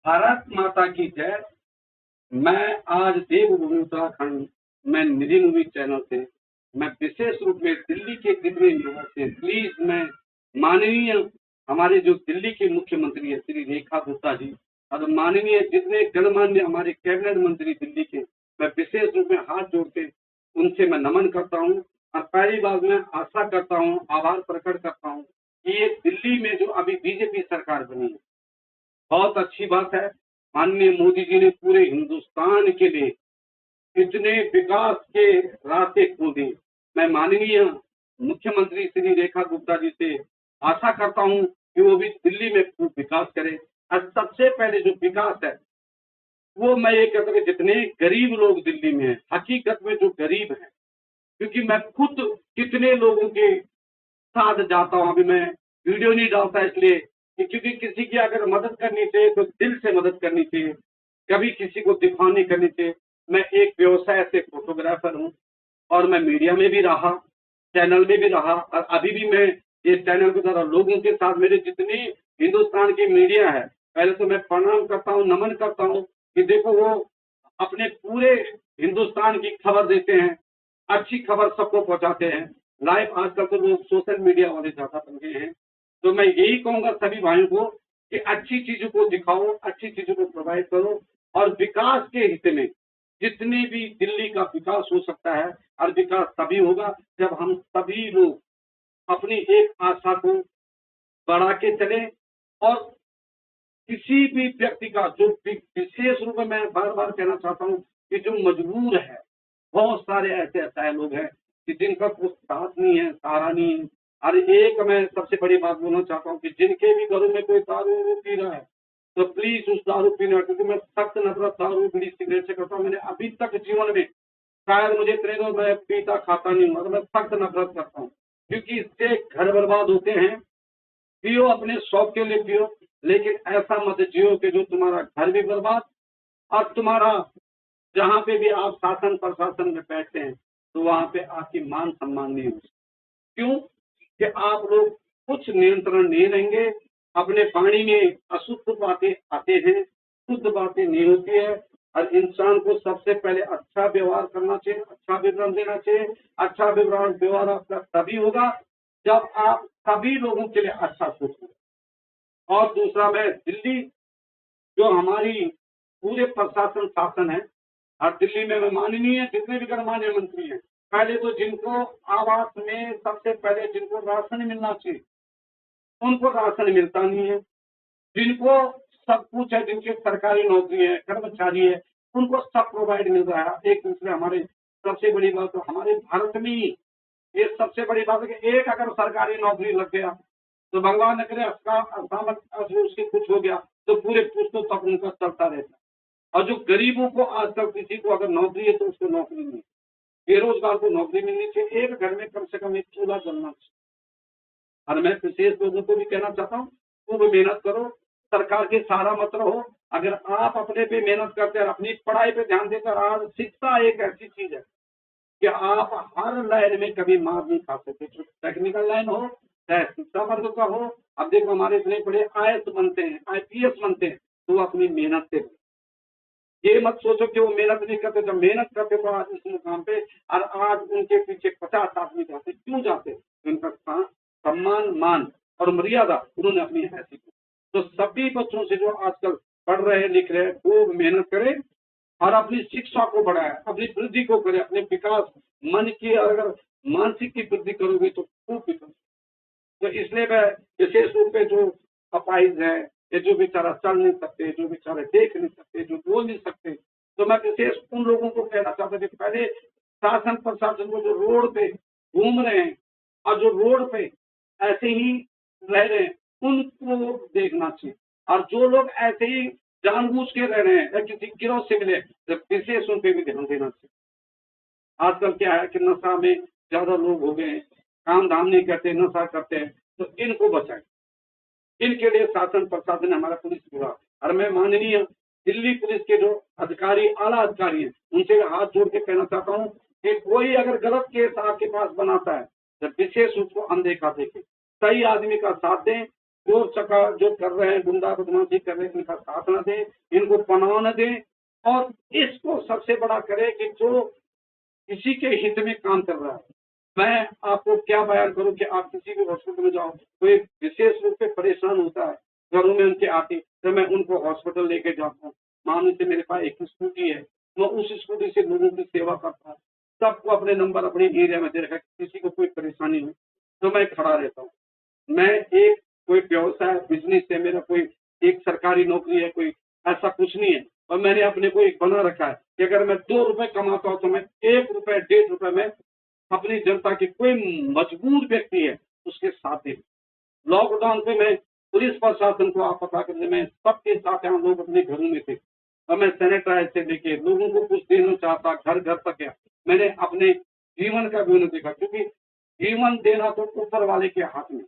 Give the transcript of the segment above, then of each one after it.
भारत माता की जय। मैं आज देवभूमि उत्तराखंड में निधि मूवी चैनल से मैं विशेष रूप में दिल्ली के जितने युवा से प्लीज मैं माननीय हमारे जो दिल्ली के मुख्यमंत्री है श्री रेखा गुप्ता जी और माननीय जितने गणमान्य हमारे कैबिनेट मंत्री दिल्ली के, मैं विशेष रूप में हाथ जोड़ के उनसे मैं नमन करता हूँ और पहली बात मैं आशा करता हूँ, आभार प्रकट करता हूँ कि ये दिल्ली में जो अभी बीजेपी सरकार बनी है बहुत अच्छी बात है। माननीय मोदी जी ने पूरे हिंदुस्तान के लिए इतने विकास के रास्ते खोले। मैं माननीय मुख्यमंत्री श्री रेखा गुप्ता जी से आशा करता हूं कि वो भी दिल्ली में खूब विकास करें। और सबसे पहले जो विकास है वो मैं ये कहता हूँ जितने गरीब लोग दिल्ली में हैं, हकीकत में जो गरीब हैं, क्योंकि मैं खुद कितने लोगों के साथ जाता हूँ। अभी मैं वीडियो नहीं डालता इसलिए कि क्योंकि किसी की अगर मदद करनी चाहिए तो दिल से मदद करनी चाहिए, कभी किसी को दिखावा नहीं करनी चाहिए। मैं एक व्यवसाय से फोटोग्राफर हूँ और मैं मीडिया में भी रहा, चैनल में भी रहा और अभी भी मैं इस चैनल के द्वारा लोगों के साथ मेरे जितनी हिंदुस्तान की मीडिया है पहले तो मैं प्रणाम करता हूँ, नमन करता हूँ कि देखो वो अपने पूरे हिंदुस्तान की खबर देते हैं, अच्छी खबर सबको पहुंचाते हैं। लाइव आजकल तो लोग सोशल मीडिया वाले ज्यादा बन गए हैं, तो मैं यही कहूंगा सभी भाइयों को कि अच्छी चीजों को दिखाओ, अच्छी चीजों को प्रोवाइड करो और विकास के हित में जितने भी दिल्ली का विकास हो सकता है और विकास तभी होगा जब हम सभी लोग अपनी एक आशा को बढ़ा के चले। और किसी भी व्यक्ति का जो विशेष रूप में मैं बार बार कहना चाहता हूँ कि जो मजबूर है, बहुत सारे ऐसे असहाय लोग हैं कि जिनका कुछ साथ नहीं है, सहारा नहीं है। और एक मैं सबसे बड़ी बात बोलना चाहता हूँ कि जिनके भी घरों में कोई दारू पी रहा है तो प्लीज उस दारू पीने, क्योंकि मैं सख्त नफरत दारू बीड़ी सिगरेट से करता हूँ। मैंने अभी तक जीवन में शायद मुझे इतने दो मैं पीता खाता नहीं हूँ, मैं सख्त नफरत करता हूँ क्योंकि इससे घर बर्बाद होते हैं। पियो अपने शौक के लिए पियो, लेकिन ऐसा मत जियो कि जो तुम्हारा घर भी बर्बाद और तुम्हारा जहाँ पे भी आप शासन प्रशासन में बैठते हैं तो वहां पे आपकी मान सम्मान नहीं होगी। क्यों कि आप लोग कुछ नियंत्रण नहीं रहेंगे, अपने पानी में अशुद्ध बातें आते हैं, शुद्ध बातें नहीं होती है। और इंसान को सबसे पहले अच्छा व्यवहार करना चाहिए, अच्छा विवरण देना चाहिए। अच्छा विवरण व्यवहार आपका तभी होगा जब आप सभी लोगों के लिए अच्छा सोचेंगे। और दूसरा मैं दिल्ली जो हमारी पूरे प्रशासन शासन है और दिल्ली में माननीय जितने भी गणमान्य मंत्री हैं, पहले तो जिनको आवास में सबसे पहले जिनको राशन मिलना चाहिए उनको राशन मिलता नहीं है। जिनको सब कुछ है, जिनकी सरकारी नौकरी है, कर्मचारी है, उनको सब प्रोवाइड मिल रहा है। एक दूसरे हमारे सबसे बड़ी बात तो हमारे भारत में ही ये सबसे बड़ी बात है कि एक अगर सरकारी नौकरी लग गया तो भगवान न करे उसके कुछ हो गया तो पूरे पुश्तों तक उनका चलता रहता है। और जो गरीबों को आजकल किसी को अगर नौकरी है तो उसको नौकरी नहीं, बेरोजगार को नौकरी मिलनी चाहिए, एक घर में कम से कम एक चूल्हा जलना चाहिए। और मैं विशेष लोगों को भी कहना चाहता हूँ खूब मेहनत करो, सरकार के सहारा मत रहो। अगर आप अपने पे मेहनत करते हैं, अपनी पढ़ाई पे ध्यान देकर, आज शिक्षा एक ऐसी चीज है कि आप हर लाइन में कभी मार नहीं खा सकते, टेक्निकल लाइन हो चाहे शिक्षा वर्ग का हो। अब देखो हमारे इतने बड़े आईएएस बनते हैं, आईपीएस बनते हैं तो वो अपनी मेहनत से, ये मत सोचो कि वो मेहनत नहीं करते, जब मेहनत करते तो आज इस मुकाम पे। और आज उनके पीछे 50 आदमी जाते, क्यों जाते? उनका सम्मान, मान और मर्यादा उन्होंने अपनी ऐसी की। तो सभी बच्चों से जो आजकल पढ़ रहे लिख रहे खूब मेहनत करें और अपनी शिक्षा को बढ़ाए, अपनी वृद्धि को करे, अपने विकास मन की अगर मानसिक की वृद्धि करोगे तो खूब विकास। तो इसलिए मैं विशेष रूप से जो अपाहिज है, ये जो बेचारा चल नहीं सकते, जो बेचारे देख नहीं सकते, जो बोल नहीं सकते, तो मैं विशेष उन लोगों को कहना चाहता कि पहले शासन प्रशासन को जो रोड पे घूम रहे हैं और जो रोड पे ऐसे ही रह रहे हैं उनको देखना चाहिए। और जो लोग ऐसे ही जानबूझ के रह रहे हैं या किसी गिरोह से मिले तो विशेष उन पे भी ध्यान देना चाहिए। आजकल क्या है कि नशा में ज्यादा लोग हो गए हैं, काम धाम नहीं करते, नशा करते हैं, तो इनको बचाएं। इनके लिए शासन प्रशासन हमारा पुलिस विभाग और मैं माननीय दिल्ली पुलिस के जो अधिकारी, आला अधिकारी हैं, उनसे हाथ जोड़ के कहना चाहता हूँ कि कोई अगर गलत केस आपके पास बनाता है तो विशेष उसको अनदेखा देखे, सही आदमी का साथ दें चोर चका जो कर रहे हैं, गुंडा बदमाशी कर रहे हैं, इनका साथ न दें, इनको पनाह न दें, और इसको सबसे बड़ा करें कि जो किसी के हित में काम कर रहा है। मैं आपको क्या बयान करूं कि आप किसी भी हॉस्पिटल में जाओ, कोई विशेष रूप से परेशान होता है घरों में उनके आते, तो मैं उनको हॉस्पिटल लेके जाता हूँ। मान से मेरे पास एक स्कूटी है, मैं उस स्कूटी से लोगों की सेवा करता हूँ। सबको अपने नंबर अपने एरिया में दे रखा है, किसी को कोई परेशानी हो तो मैं खड़ा रहता हूँ। मैं एक कोई व्यवसाय बिजनेस है मेरा, कोई एक सरकारी नौकरी है, कोई ऐसा कुछ नहीं है। और मैंने अपने को एक बना रखा है कि अगर मैं 2 रुपए कमाता हूँ तो मैं 1 रुपए 1.5 रुपए में अपनी जनता की कोई मजबूर व्यक्ति है उसके साथ दे। लॉकडाउन पे मैं पुलिस प्रशासन को आप पता कर, मैं सबके साथ यहाँ लोग अपने घरों में थे और मैं सैनिटाइज से लेके लोगों को कुछ देना चाहता, घर घर तक गया। मैंने अपने जीवन का भी देखा, क्योंकि जीवन देना तो ऊपर वाले के हाथ में।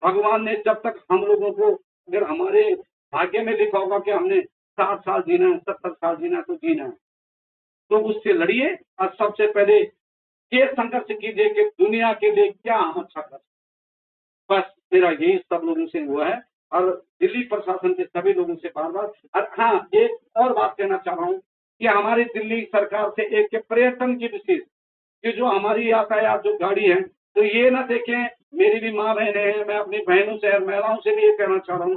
भगवान ने जब तक हम लोगों को, अगर हमारे भाग्य में लिखा होगा कि हमने 60 साल जीना है, 70 साल जीना है, तो जीना है, तो उससे लड़िए। और सबसे पहले ये संघर्ष कीजिए कि दुनिया के लिए क्या हम अच्छा कर सकते। बस मेरा यही सब लोगों से हुआ है, और दिल्ली प्रशासन के सभी लोगों से बार बार। और हाँ, एक और बात कहना चाह रहा हूँ कि हमारी दिल्ली सरकार से एक पर्यटन की विशेष, कि जो हमारी यातायात जो गाड़ी है, तो ये ना देखें, मेरी भी माँ बहनें हैं, मैं अपनी बहनों से और महिलाओं से भी ये कहना चाह रहा हूँ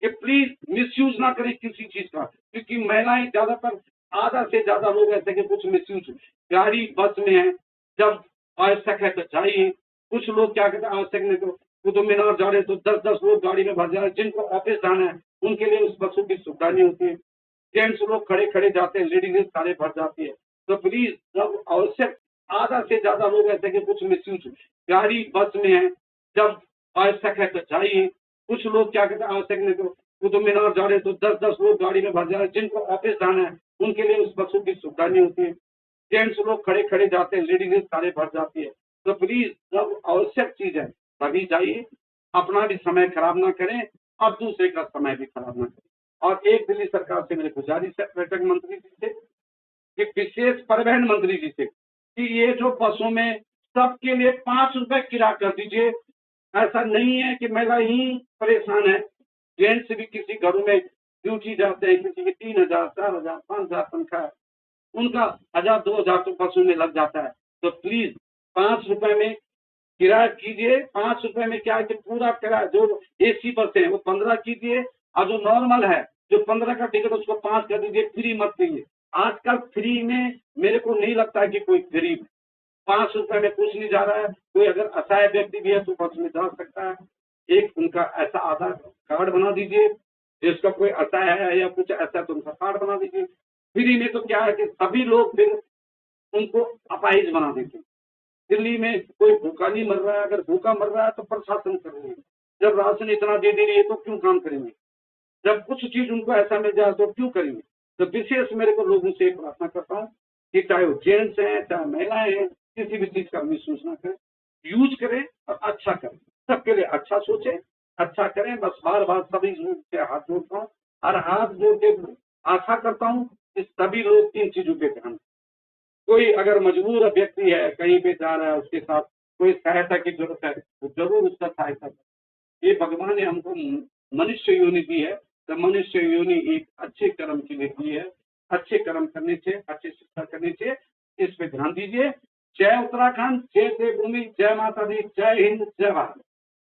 कि प्लीज मिसयूज ना करें किसी चीज का, क्योंकि महिलाएं ज्यादातर, आधा से ज्यादा लोग ऐसे कि कुछ मिसयूज, गाड़ी बस में है, जब आवश्यक है तो जाइए। कुछ लोग क्या कहते हैं, आवश्यक नहीं तो कुतुब मीनार जा रहे तो 10-10 लोग गाड़ी में भर जा रहे हैं, जिनको ऑफिस जाना है उनके लिए उस बसों की सुविधा नहीं होती है। जेंट्स लोग खड़े खड़े जाते हैं, लेडीज सारे भर जाती है। तो प्लीज जब आवश्यक, आधा से ज्यादा लोग ऐसे कि कुछ मिसयूज, गाड़ी बस में है, जब आवश्यक है तो जाइए। कुछ लोग क्या कहते हैं, आवश्यक नहीं तो कुतुब मीनार जा रहे तो 10-10 लोग गाड़ी में भर जा रहे हैं, जिनको ऑफिस जाना है उनके लिए उस बसों की सुविधा नहीं होती है। जेंट्स लोग खड़े खड़े जाते हैं, लेडीज सारे भर जाती है। तो प्लीज जब आवश्यक चीज है तभी जाइए, अपना भी समय खराब ना करें और दूसरे का समय भी खराब ना करें। और एक दिल्ली सरकार से मेरी गुजारिश है, पर्यटन मंत्री जी से, कि विशेष परिवहन मंत्री जी से, कि ये जो बसों में सबके लिए 5 रुपए किराया कर दीजिए। ऐसा नहीं है कि महिला ही परेशान है, जेंट्स भी किसी घरों में ड्यूटी जाते हैं, किसी के 3,000, 4,000, 5,000 तनख्वाह है, उनका 1,000-2,000 तो बसों में लग जाता है। तो प्लीज 5 रुपए में किराया कीजिए। 5 रुपए में क्या है कि पूरा किराया, जो एसी बस है वो 15 कीजिए, और जो नॉर्मल है जो 15 का टिकट उसको 5 कर दीजिए, फ्री मत कीजिए। आजकल फ्री में मेरे को नहीं लगता है कि कोई गरीब है। 5 रुपए में कुछ नहीं जा रहा है। कोई अगर असहाय व्यक्ति भी है तो बस में जा सकता है। एक उनका ऐसा आधार कार्ड बना दीजिए, जिसका कोई असहाय है या कुछ ऐसा, तो उनका कार्ड बना दीजिए। फ्री में तो क्या है कि सभी लोग फिर उनको अपाहिज बना देते हैं। दिल्ली में कोई भूखा नहीं मर रहा है, अगर भूखा मर रहा है तो प्रशासन कर रही है। जब राशन इतना दे रही है तो क्यों काम करेंगे? जब कुछ चीज उनको ऐसा मिल जाए तो क्यों करेंगे? तो विशेष मेरे को लोगों से प्रार्थना करता हूँ कि चाहे वो जेंट्स हैं चाहे महिलाएं हैं, किसी भी चीज का मिसयूज ना करें, यूज करें और अच्छा करें, सबके लिए अच्छा सोचें, अच्छा करें। बस बार बार सभी से हाथ जोड़ता हूँ, और हाथ जोड़ के आशा करता हूँ कि सभी लोग इन चीजों पे ध्यान। कोई अगर मजबूर व्यक्ति है, कहीं पे जा रहा है, उसके साथ कोई सहायता की जरूरत है तो जरूर उसका सहायता करें। ये भगवान ने हमको मनुष्य योनि दी है, तो मनुष्य योनि एक अच्छे कर्म के लिए दी है। अच्छे कर्म करने से, अच्छे शिक्षा करने से, इस पे ध्यान दीजिए। जय उत्तराखंड, जय देवभूमि, जय माता दी, जय हिंद, जय भारत।